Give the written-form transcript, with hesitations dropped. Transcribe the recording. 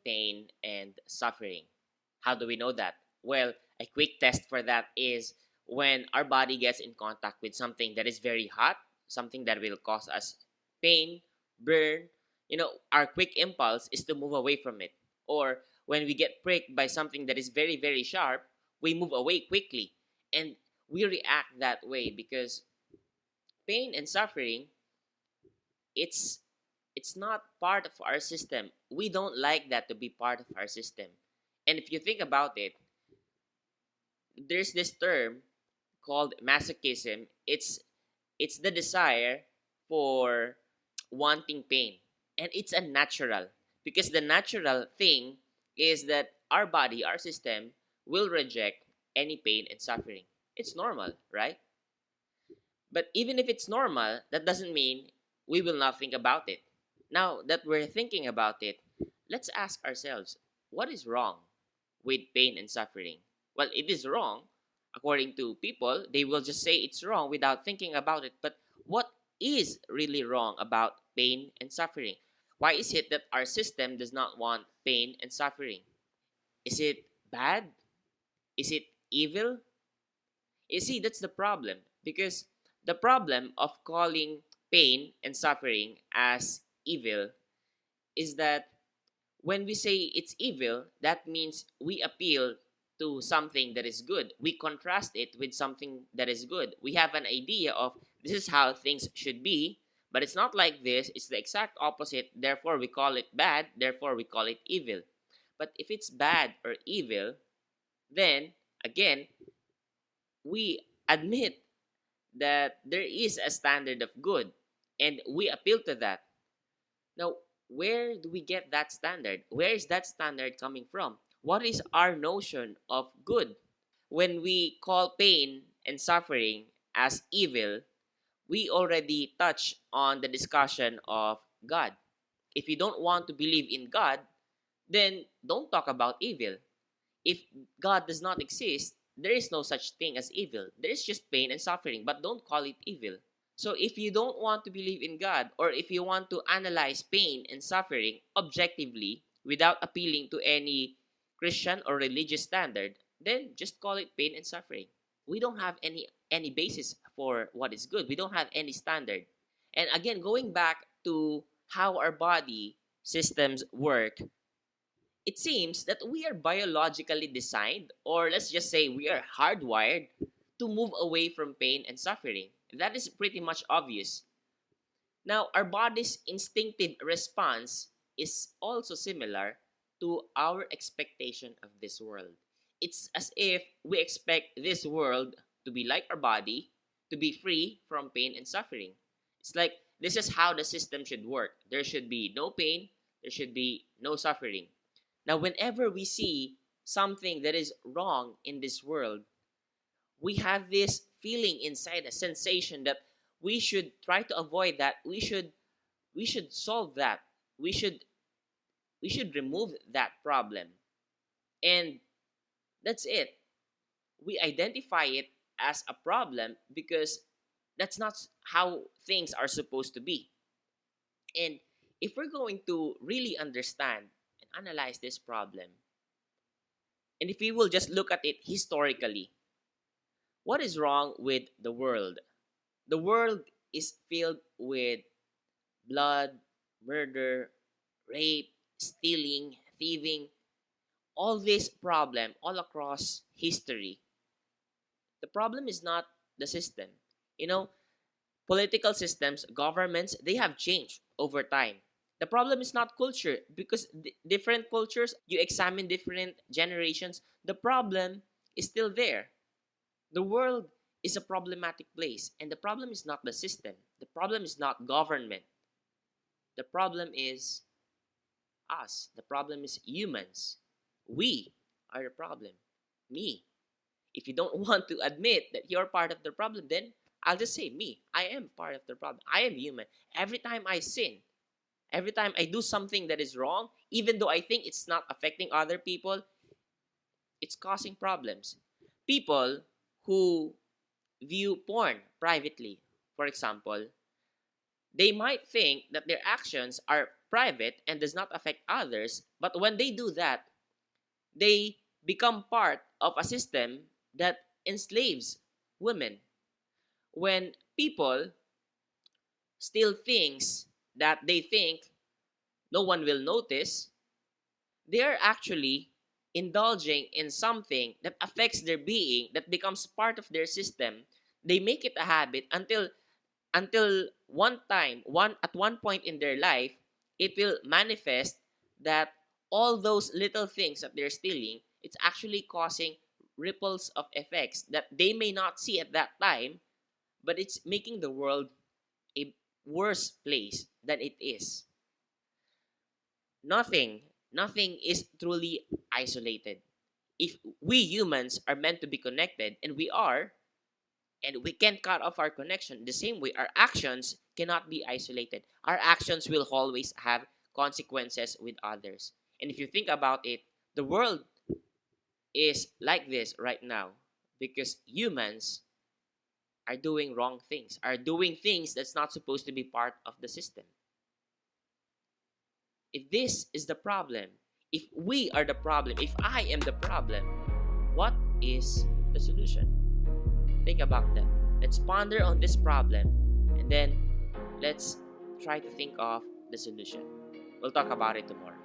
pain and suffering. How do we know that? Well, a quick test for that is when our body gets in contact with something that is very hot, something that will cause us pain, burn, our quick impulse is to move away from it. Or when we get pricked by something that is very, very sharp, we move away quickly. And we react that way because pain and suffering, it's it's not part of our system. We don't like that to be part of our system. And if you think about it, there's this term called masochism. It's the desire for wanting pain. And it's unnatural because the natural thing is that our body, our system will reject any pain and suffering. It's normal, right? But even if it's normal, that doesn't mean we will not think about it. Now that we're thinking about it, let's ask ourselves, what is wrong with pain and suffering? Well, it is wrong. According to people, they will just say it's wrong without thinking about it. But what is really wrong about pain and suffering? Why is it that our system does not want pain and suffering? Is it bad? Is it evil? You see, that's the problem. Because the problem of calling pain and suffering as evil is that when we say it's evil, that means we appeal to something that is good. We contrast it with something that is good. We have an idea of this is how things should be, but it's not like this. It's the exact opposite. Therefore, we call it bad. Therefore, we call it evil. But if it's bad or evil, then again, we admit that there is a standard of good and we appeal to that. Now, where do we get that standard? Where is that standard coming from? What is our notion of good? When we call pain and suffering as evil, we already touch on the discussion of God. If you don't want to believe in God, then don't talk about evil. If God does not exist, there is no such thing as evil. There is just pain and suffering, but don't call it evil. So if you don't want to believe in God, or if you want to analyze pain and suffering objectively without appealing to any Christian or religious standard, then just call it pain and suffering. We don't have any basis for what is good. We don't have any standard. And again, going back to how our body systems work, it seems that we are biologically designed, or let's just say we are hardwired to move away from pain and suffering. That is pretty much obvious. Now, our body's instinctive response is also similar to our expectation of this world. It's as if we expect this world to be like our body, to be free from pain and suffering. It's like this is how the system should work. There should be no pain, there should be no suffering. Now, whenever we see something that is wrong in this world, we have this feeling inside, a sensation that we should try to avoid that. We should solve that. We should we should remove that problem. And that's it. We identify it as a problem because that's not how things are supposed to be. And if we're going to really understand and analyze this problem, and if we will just look at it historically, what is wrong with the world? The world is filled with blood, murder, rape, stealing, thieving, all this problem all across history. The problem is not the system. You know, political systems, governments, they have changed over time. The problem is not culture because different cultures, you examine different generations, the problem is still there. The world is a problematic place, and the problem is not the system. The problem is not government. The problem is us. The problem is humans. We are the problem. Me. If you don't want to admit that you're part of the problem, then I'll just say me. I am part of the problem. I am human. Every time I sin, every time I do something that is wrong, even though I think it's not affecting other people, it's causing problems. People who view porn privately, for example, they might think that their actions are private and does not affect others, but when they do that, they become part of a system that enslaves women. When people steal things that they think no one will notice, they are actually indulging in something that affects their being, that becomes part of their system. They make it a habit until one point in their life, it will manifest that all those little things that they're stealing, it's actually causing ripples of effects that they may not see at that time, but it's making the world a worse place than it is. Nothing is truly isolated. If we humans are meant to be connected, and we are, and we can't cut off our connection, the same way our actions cannot be isolated. Our actions will always have consequences with others. And if you think about it, the world is like this right now because humans are doing wrong things, are doing things that's not supposed to be part of the system. If this is the problem, if we are the problem, if I am the problem, what is the solution? Think about that. Let's ponder on this problem and then let's try to think of the solution. We'll talk about it tomorrow.